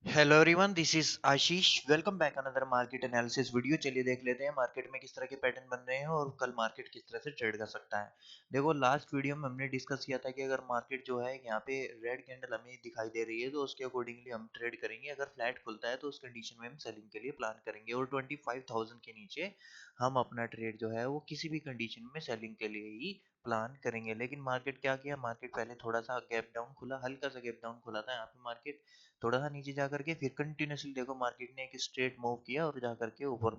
Hello everyone, this is Ashish. Welcome back another market analysis video. चलिए देख लेते हैं मार्केट में किस तरह के पैटर्न बन रहे हैं और कल मार्केट किस तरह से ट्रेड कर सकता है। देखो, लास्ट वीडियो में हमने डिस्कस किया था कि अगर मार्केट जो है यहाँ पे रेड कैंडल हमें दिखाई दे रही है तो उसके अकॉर्डिंगली हम ट्रेड करेंगे। अगर फ्लैट खुलता है तो उस कंडीशन में हम सेलिंग के लिए प्लान करेंगे और 25,000 के नीचे हम अपना ट्रेड जो है वो किसी भी कंडीशन में सेलिंग के लिए ही प्लान करेंगे। लेकिन मार्केट क्या किया, मार्केट पहले थोड़ा सा गैप डाउन खुला, हल्का सा गैप डाउन खुला था यहाँ पे मार्केट। थोड़ा सा नीचे जा करके फिर कंटिन्यूसली देखो मार्केट ने एक स्ट्रेट मूव किया और जा करके ऊपर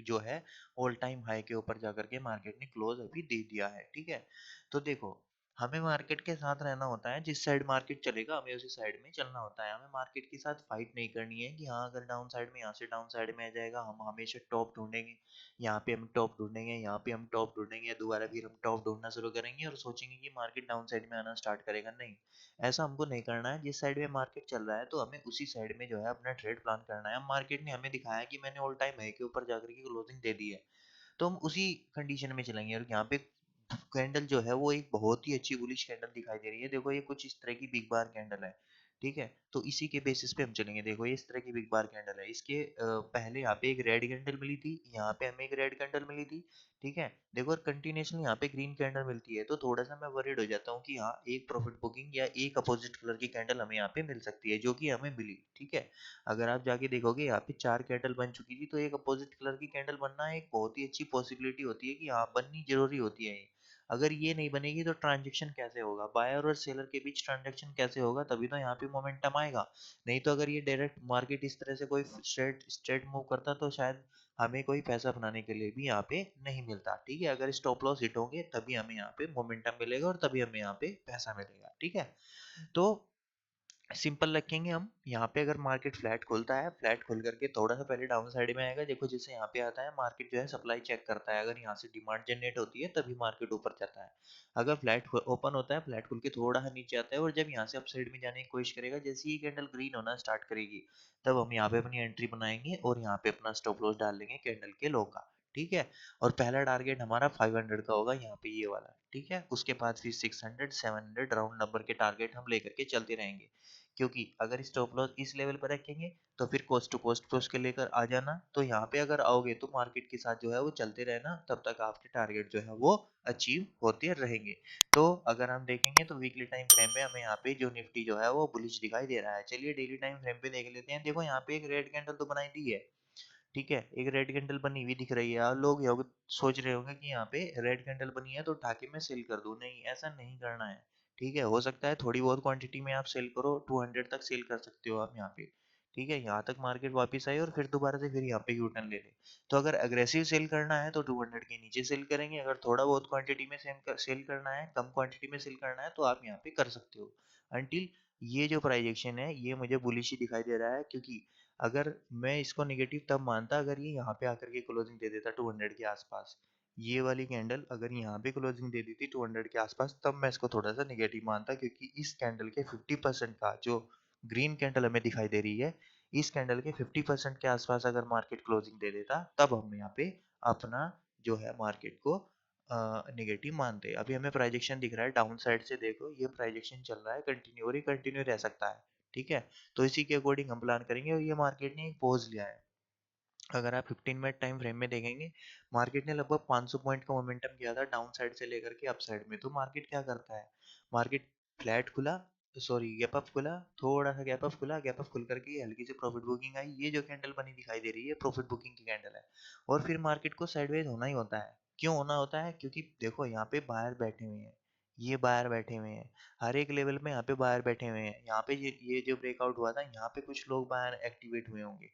जो है ऑल टाइम हाई के ऊपर जा करके मार्केट ने क्लोज अभी दे दिया है। ठीक है, तो देखो, हमें मार्केट के साथ रहना होता है। जिस साइड मार्केट चलेगा हमें उसी साइड में चलना होता है। हमें मार्केट के साथ फाइट नहीं करनी है कि हाँ अगर डाउन साइड में यहाँ से डाउन साइड में आ जाएगा हम हमेशा टॉप ढूंढेंगे, यहाँ पे हम टॉप ढूंढेंगे, यहाँ पे हम टॉप ढूंढेंगे, दोबारा फिर हम टॉप ढूंढना शुरू करेंगे और सोचेंगे कि मार्केट डाउन साइड में आना स्टार्ट करेगा। नहीं, ऐसा हमको नहीं करना है। जिस साइड में मार्केट चल रहा है तो हमें उसी साइड में जो है अपना ट्रेड प्लान करना है। अब मार्केट ने हमें दिखाया कि मैंने ऑल टाइम हाई के ऊपर जाकर के क्लोजिंग दे दी है, तो हम उसी कंडीशन में चलेंगे। और यहाँ पे कैंडल जो है वो एक बहुत ही अच्छी बुलिश कैंडल दिखाई दे रही है। देखो, ये कुछ इस तरह की बिग बार कैंडल है। ठीक है, तो इसी के बेसिस पे हम चलेंगे। देखो, ये इस तरह की बिग बार कैंडल है। इसके पहले यहाँ पे एक रेड कैंडल मिली थी, यहाँ पे हमें एक रेड कैंडल मिली थी। ठीक है, देखो, और कंटिन्यूसली यहाँ पे ग्रीन कैंडल मिलती है तो थोड़ा सा मैं वरीड हो जाता हूँ कि हाँ एक प्रॉफिट बुकिंग या एक अपोजिट कलर की कैंडल हमें यहाँ पे मिल सकती है, जो कि हमें मिली। ठीक है, अगर आप जाके देखोगे यहाँ पे चार कैंडल बन चुकी थी तो एक अपोजिट कलर की कैंडल बनना एक बहुत ही अच्छी पॉसिबिलिटी होती है कि हाँ बननी जरूरी होती है ये। अगर ये नहीं बनेगी तो ट्रांजेक्शन कैसे होगा, बायर और सेलर के बीच ट्रांजेक्शन कैसे होगा, तभी तो यहाँ पे मोमेंटम आएगा। नहीं तो अगर ये डायरेक्ट मार्केट इस तरह से कोई स्ट्रेट स्ट्रेट मूव करता तो शायद हमें कोई पैसा बनाने के लिए भी यहाँ पे नहीं मिलता। ठीक है, अगर स्टॉप लॉस हिट होंगे तभी हमें यहाँ पे मोमेंटम मिलेगा और तभी हमें यहाँ पे पैसा मिलेगा। ठीक है, तो सिंपल रखेंगे हम। यहाँ पे अगर मार्केट फ्लैट खुलता है, फ्लैट खुल करके थोड़ा सा पहले डाउन साइड में आएगा। देखो, जैसे यहाँ पे आता है मार्केट जो है सप्लाई चेक करता है, अगर यहाँ से डिमांड जनरेट होती है तभी मार्केट ऊपर जाता है। अगर फ्लैट ओपन होता है, फ्लैट खुल के थोड़ा सा नीचे आता है और जब यहाँ से अप साइड में जाने की कोशिश करेगा, जैसे ही कैंडल ग्रीन होना स्टार्ट करेगी तब हम यहाँ पे अपनी एंट्री बनाएंगे और यहाँ पे अपना स्टॉप लॉस डाल लेंगे कैंडल के लो का। ठीक है, और पहला टारगेट हमारा 500 का होगा यहाँ पे, ये वाला। ठीक है, उसके बाद फिर 600 700 राउंड नंबर के टारगेट हम लेकर के चलते रहेंगे। क्योंकि अगर स्टॉप लॉस इस लेवल पर रखेंगे तो फिर कोस्ट टू कोस्ट पे उसके लेकर आ जाना, तो यहाँ पे अगर आओगे तो मार्केट के साथ जो है वो चलते रहना, तब तक आपके टारगेट जो है वो अचीव होते रहेंगे। तो अगर हम देखेंगे तो वीकली टाइम फ्रेम में हमें यहाँ पे जो निफ्टी जो है वो बुलिश दिखाई दे रहा है। चलिए डेली टाइम फ्रेम पे देख लेते हैं। देखो, यहाँ पे एक रेड कैंडल तो बनाई दी है। ठीक है, एक रेड कैंडल बनी हुई दिख रही है। और लोग सोच रहे होंगे कि यहाँ पे रेड कैंडल बनी है तो उठा के मैं सेल कर दूं। नहीं, ऐसा नहीं करना है। ठीक है, हो सकता है थोड़ी बहुत क्वांटिटी में आप सेल करो, 200 तक सेल कर सकते हो आप यहाँ पे। ठीक है, यहाँ तक मार्केट वापस आई और फिर दोबारा से फिर यहाँ पे यू टर्न ले ले। तो अगर अग्रेसिव सेल करना है तो 200 के नीचे सेल करेंगे। अगर थोड़ा बहुत क्वांटिटी में सेल करना है, कम क्वांटिटी में सेल करना है, तो आप यहाँ पे कर सकते हो। अंटिल ये जो प्राइस एक्शन है ये मुझे बुलिश ही दिखाई दे रहा है, क्योंकि अगर मैं इसको नेगेटिव तब मानता अगर ये यहाँ पे आकर के क्लोजिंग दे देता 200 के आसपास। ये वाली कैंडल अगर यहाँ पे क्लोजिंग दे दी थी 200 के आसपास, तब मैं इसको थोड़ा सा नेगेटिव मानता, क्योंकि इस कैंडल के 50% का जो ग्रीन कैंडल हमें दिखाई दे रही है, इस कैंडल के 50% के आसपास अगर मार्केट क्लोजिंग दे देता तब हम यहाँ पे अपना जो है मार्केट को नेगेटिव मानते। अभी हमें प्राइजेक्शन दिख रहा है डाउन साइड से। देखो, ये प्राइजेक्शन चल रहा है कंटिन्यू, और ये कंटिन्यू रह सकता है। ठीक है, तो इसी के अकॉर्डिंग हम प्लान करेंगे। और ये मार्केट ने एक पॉज लिया है। अगर आप 15 मिनट टाइम फ्रेम में देखेंगे, मार्केट ने लगभग 500 पॉइंट का मोमेंटम किया था डाउन साइड से लेकर के अप साइड में। तो मार्केट क्या करता है, मार्केट फ्लैट खुला, सॉरी गैप अप खुला, थोड़ा सा गैप अप खुला, गैप अप खुल करके हल्की सी प्रॉफिट बुकिंग आई। ये जो कैंडल बनी दिखाई दे रही है प्रॉफिट बुकिंग की कैंडल है। और फिर मार्केट को साइडवेज होना ही होता है। क्यों होना होता है, क्योंकि देखो यहाँ पे बाहर बैठे हुए हैं, ये बाहर बैठे हुए हैं, हर एक लेवल में यहाँ पे बाहर बैठे हुए हैं। यहाँ पे ये जो ब्रेकआउट हुआ था यहाँ पे कुछ लोग बाहर एक्टिवेट हुए होंगे।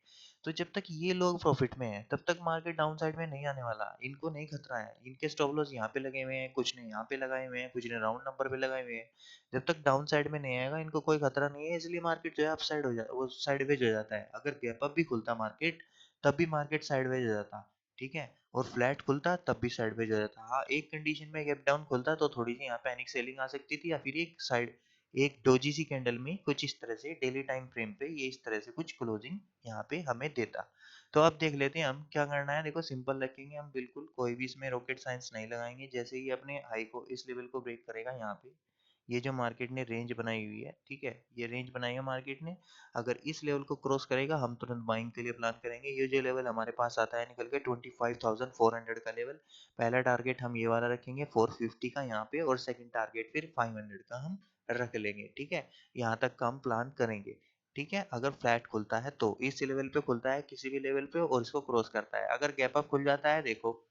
तो जब तक ये लोग प्रॉफिट में है तब तक मार्केट डाउन साइड में नहीं आने वाला। इनको नहीं खतरा है, इनके स्टॉप लॉस यहाँ पे लगे हुए हैं, कुछ ने यहाँ पे लगाए हुए हैं, कुछ ने राउंड नंबर पे लगाए हुए हैं। जब तक डाउन साइड में नहीं आएगा इनको कोई खतरा नहीं है, इसलिए मार्केट जो है अप साइड हो जाता, वो साइडवेज हो जाता है। अगर गैप अप भी खुलता मार्केट तब भी मार्केट साइडवेज हो जाता। ठीक है, और फ्लैट खुलता तब भी साइडवेज हो जाता। हाँ, एक कंडीशन में गैप डाउन खुलता तो थोड़ी सी यहाँ पैनिक सेलिंग आ सकती थी, या फिर एक डोजी सी कैंडल में कुछ इस तरह से डेली टाइम फ्रेम पे ये इस तरह से कुछ क्लोजिंग यहाँ पे हमें देता। तो अब देख लेते हैं हम क्या करना है। देखो, सिंपल रखेंगे हम, बिल्कुल कोई भी इसमें रॉकेट साइंस नहीं लगाएंगे। जैसे ही अपने हाई को इस लेवल को ब्रेक करेगा यहाँ पे, ये जो मार्केट ने रेंज बनाई हुई है, ठीक है, ये रेंज बनाई है मार्केट ने, अगर इस लेवल को क्रॉस करेगा हम तुरंत बाइंग के लिए प्लान करेंगे। ये जो लेवल हमारे पास आता है निकल के 25,400 का लेवल, पहला टारगेट हम ये वाला रखेंगे 450 का यहाँ पे, और सेकंड टारगेट फिर 500 का हम रख लेंगे, ठीक है। यहाँ तक का हम प्लान करेंगे, ठीक है। अगर फ्लैट खुलता है तो इस लेवल पे खुलता है किसी भी लेवल पे और इसको क्रॉस करता है, अगर गैप अप खुल जाता है, देखो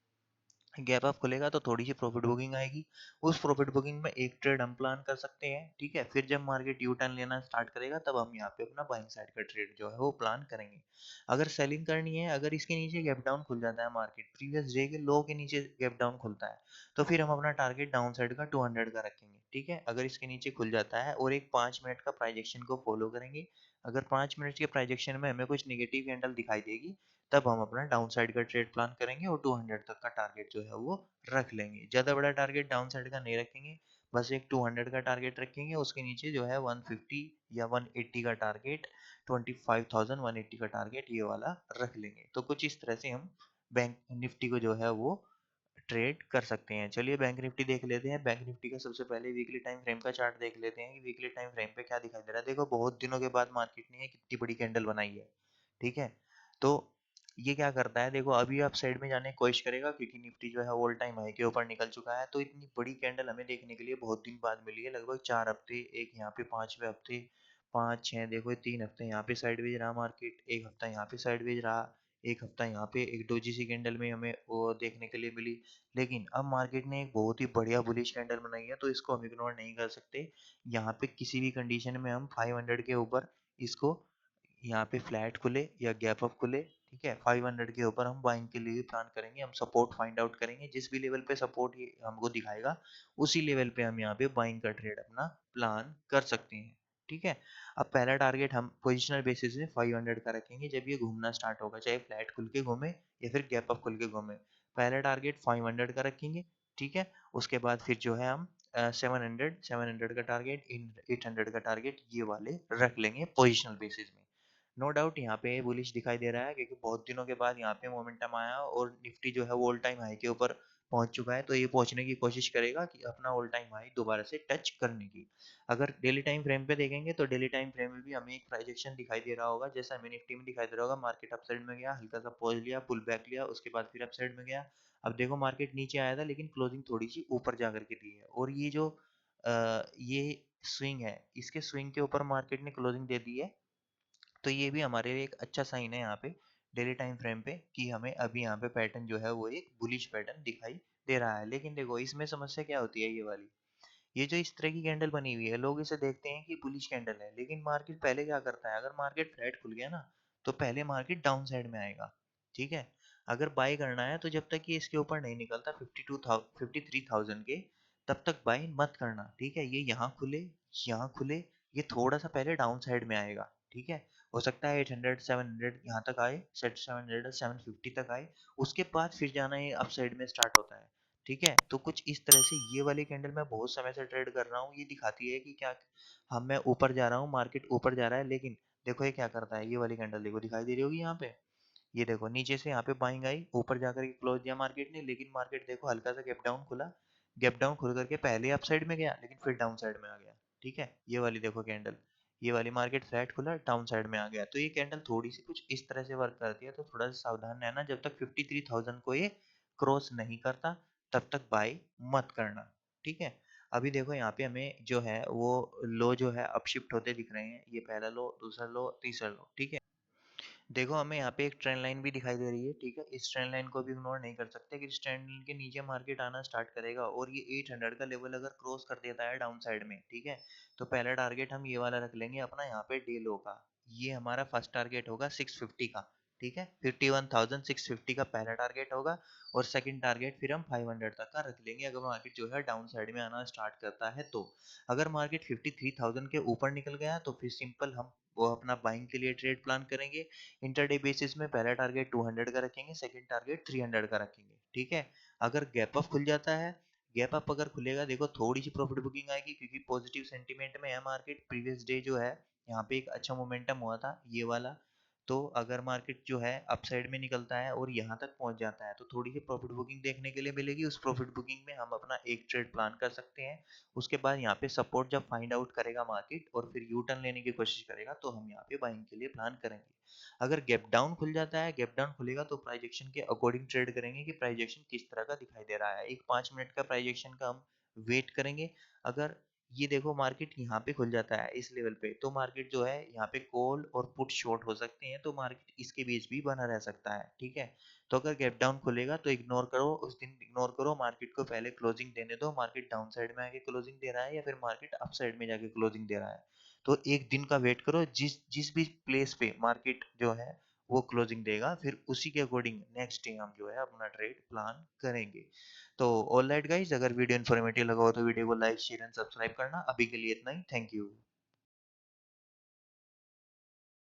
गैप अप खुलेगा तो थोड़ी सी प्रॉफिट बुकिंग आएगी, उस प्रॉफिट बुकिंग में एक ट्रेड हम प्लान कर सकते हैं, ठीक है। फिर जब मार्केट यू टर्न लेना स्टार्ट करेगा तब हम यहाँ पे अपना बाइंग साइड का ट्रेड जो है वो प्लान करेंगे। अगर सेलिंग करनी है, अगर इसके नीचे गैप डाउन खुल जाता है, मार्केट प्रीवियस डे के लो के नीचे गैप डाउन खुलता है, तो फिर हम अपना टारगेट डाउन साइड का 200 का रखेंगे, ठीक है। अगर इसके नीचे खुल जाता है और एक 5 मिनट का प्राइजेक्शन को फॉलो करेंगे, अगर 5 मिनट के प्राइजेक्शन में हमें कुछ निगेटिव कैंडल दिखाई देगी, तब हम अपना डाउन साइड का ट्रेड प्लान करेंगे और 200 तक का टारगेट जो है वो रख लेंगे। ज़्यादा बड़ा टारगेट डाउन साइड का नहीं रखेंगे, बस एक 200 का टारगेट रखेंगे, उसके नीचे जो है 150 या 180 का टारगेट, 25,180 का टारगेट ये वाला रख लेंगे। तो कुछ इस तरह से हम बैंक निफ्टी को जो है वो ट्रेड कर सकते हैं। चलिए बैंक निफ्टी देख लेते हैं। बैंक निफ्टी का सबसे पहले वीकली टाइम फ्रेम का चार्ट देख लेते हैं कि वीकली टाइम फ्रेम पे क्या दिखाई दे रहा है। देखो बहुत दिनों के बाद मार्केट ने कितनी बड़ी कैंडल बनाई है, ठीक है। तो ये क्या करता है, देखो अभी आप साइड में जाने की कोशिश करेगा क्योंकि निफ्टी जो है ऑल टाइम हाई के ऊपर निकल चुका है, तो इतनी बड़ी कैंडल हमें देखने के लिए बहुत दिन बाद मिली है, लगभग 4 हफ्ते, एक यहाँ पे 5वें हफ्ते, 5 6, देखो 3 हफ्ते यहाँ पे साइडवेज रहा मार्केट, एक हफ्ता यहाँ पे साइडवेज रहा, एक हफ्ता यहाँ पे एक डोजी सी कैंडल में हमें वो देखने के लिए मिली। लेकिन अब मार्केट ने एक बहुत ही बढ़िया बुलिश कैंडल बनाई है, तो इसको हम इग्नोर नहीं कर सकते। यहाँ पे किसी भी कंडीशन में हम 500 के ऊपर इसको, यहाँ पे फ्लैट खुले या गैप अप खुले, ठीक है, 500 के ऊपर हम बाइंग के लिए प्लान करेंगे। हम सपोर्ट फाइंड आउट करेंगे, जिस भी लेवल पे सपोर्ट ये हमको दिखाएगा उसी लेवल पे हम यहाँ पे बाइंग का ट्रेड अपना प्लान कर सकते हैं, ठीक है। अब पहला टारगेट हम पोजिशनल बेसिस पे 500 का रखेंगे, जब ये घूमना स्टार्ट होगा, चाहे फ्लैट खुल के घूमे या फिर गैप अप खुल के घूमे, पहला टारगेट 500 का रखेंगे, ठीक है। उसके बाद फिर जो है हम 700 का टारगेट, इन 800 का टारगेट ये वाले रख लेंगे पोजिशनल बेसिस में। नो डाउट यहाँ पे बुलिश दिखाई दे रहा है क्योंकि बहुत दिनों के बाद यहाँ पे मोमेंटम आया और निफ्टी जो है वो ऑल टाइम हाई के ऊपर पहुंच चुका है, तो ये पहुंचने की कोशिश करेगा कि अपना ऑल टाइम हाई दोबारा से टच करने की। अगर डेली टाइम फ्रेम पे देखेंगे तो डेली टाइम फ्रेम में भी हमें एक प्राइजेक्शन दिखाई दे रहा होगा, जैसा हमें निफ्टी में दिखाई दे रहा होगा। मार्केट अपसाइड में गया, हल्का सा पॉज लिया, पुल बैक लिया, उसके बाद फिर अपसाइड में गया। अब देखो मार्केट नीचे आया था लेकिन क्लोजिंग थोड़ी सी ऊपर जा करके दी है, और ये जो ये स्विंग है, इसके स्विंग के ऊपर मार्केट ने क्लोजिंग दे दी है, तो ये भी हमारे लिए एक अच्छा साइन है यहाँ पे डेली टाइम फ्रेम पे कि हमें अभी यहाँ पे पैटर्न जो है वो एक बुलिश पैटर्न दिखाई दे रहा है। लेकिन देखो इसमें समस्या क्या होती है, ये वाली, ये जो इस तरह की कैंडल बनी हुई है, लोग इसे देखते हैं कि बुलिश कैंडल है, लेकिन मार्केट पहले क्या करता है, अगर मार्केट फ्लैट खुल गया ना तो पहले मार्केट डाउन साइड में आएगा, ठीक है। अगर बाय करना है तो जब तक ये इसके ऊपर नहीं निकलता 53,000 के, तब तक बाय मत करना, ठीक है। ये यहाँ खुले, यहाँ खुले, ये थोड़ा सा पहले डाउन साइड में आएगा, ठीक है। हो सकता है 800 700 यहाँ तक आए, सेट 700 750 तक आए, उसके बाद फिर जाना ये अप साइड में स्टार्ट होता है, ठीक है। तो कुछ इस तरह से ये वाली कैंडल मैं बहुत समय से ट्रेड कर रहा हूँ, ये दिखाती है कि क्या हम, मैं ऊपर जा रहा हूँ, मार्केट ऊपर जा रहा है, लेकिन देखो ये क्या करता है, ये वाली कैंडल देखो दिखाई दे रही होगी यहाँ पे, ये देखो नीचे से यहाँ पे बाइंग आई, ऊपर जाकर के क्लोज दिया मार्केट ने, लेकिन मार्केट देखो हल्का सा गैप डाउन खुला, गैप डाउन खुल करके पहले अप साइड में गया लेकिन फिर डाउन साइड में आ गया, ठीक है। ये वाली देखो कैंडल, ये वाली मार्केट फ्लैट खुला डाउन साइड में आ गया, तो ये कैंडल थोड़ी सी कुछ इस तरह से वर्क करती है, तो थोड़ा सा सावधान रहना, जब तक 53,000 को ये क्रॉस नहीं करता तब तक बाय मत करना, ठीक है। अभी देखो यहाँ पे हमें जो है वो लो जो है अपशिफ्ट होते दिख रहे हैं, ये पहला लो, दूसरा लो, तीसरा लो, ठीक है। देखो हमें यहाँ पे एक ट्रेंड लाइन भी दिखाई दे रही है, ठीक है। इस ट्रेंड लाइन को भी इग्नोर नहीं कर सकते कि इस ट्रेंड लाइन के नीचे मार्केट आना स्टार्ट करेगा और ये 800 का लेवल अगर क्रॉस कर देता है डाउन साइड में, ठीक है, तो पहला टारगेट हम ये वाला रख लेंगे अपना यहाँ पे डे लो का, ये हमारा फर्स्ट टारगेट होगा 650 का, ठीक है। 51,650 का पहला टारगेट होगा, और सेकंड टारगेट फिर हम 500 तक का रख लेंगे अगर मार्केट जो है डाउन साइड में आना स्टार्ट करता है तो। अगर मार्केट 53,000 के ऊपर निकल गया तो फिर सिंपल हम वो अपना बाइंग के लिए ट्रेड प्लान करेंगे। इंटरडे बेसिस में पहला टारगेट 200 का रखेंगे, सेकंड टारगेट 300 का रखेंगे, ठीक है। अगर गैप अप खुल जाता है, गैप अप अगर खुलेगा, देखो थोड़ी सी प्रॉफिट बुकिंग आएगी क्योंकि पॉजिटिव सेंटीमेंट में है मार्केट, प्रीवियस डे जो है यहाँ पे एक अच्छा मोमेंटम हुआ था ये वाला, तो अगर मार्केट जो है अपसाइड में निकलता है और यहाँ तक पहुंच जाता है तो थोड़ी सी प्रॉफिट बुकिंग देखने के लिए मिलेगी। उस प्रॉफिट बुकिंग में हम अपना एक ट्रेड प्लान कर सकते हैं। उसके बाद यहाँ पे सपोर्ट जब फाइंड आउट करेगा मार्केट और फिर यू टर्न लेने की कोशिश करेगा तो हम यहाँ पे बाइंग के लिए प्लान करेंगे। अगर गैप डाउन खुल जाता है, गैप डाउन खुलेगा तो प्राइस एक्शन के अकॉर्डिंग ट्रेड करेंगे कि प्राइस एक्शन किस तरह का दिखाई दे रहा है। एक 5 मिनट का प्राइस एक्शन का हम वेट करेंगे। अगर ये देखो मार्केट यहाँ पे खुल जाता है इस लेवल पे तो मार्केट जो है यहाँ पे कॉल और पुट शॉर्ट हो सकते हैं, तो मार्केट इसके बीच भी बना रह सकता है। ठीक है, तो अगर गैप डाउन खुलेगा तो इग्नोर करो, उस दिन इग्नोर करो, मार्केट को पहले क्लोजिंग देने दो। मार्केट डाउन साइड में आके क्लोजिंग दे रहा है या फिर मार्केट अप साइड में जाके क्लोजिंग दे रहा है, तो एक दिन का वेट करो। जिस जिस भी प्लेस पे मार्केट जो है वो क्लोजिंग देगा फिर उसी के अकॉर्डिंग नेक्स्ट डे हम जो है अपना ट्रेड प्लान करेंगे। तो ऑल राइट गाइज, अगर वीडियो इन्फॉर्मेटिव लगा हो तो वीडियो को लाइक शेयर एंड सब्सक्राइब करना। अभी के लिए इतना ही, थैंक यू।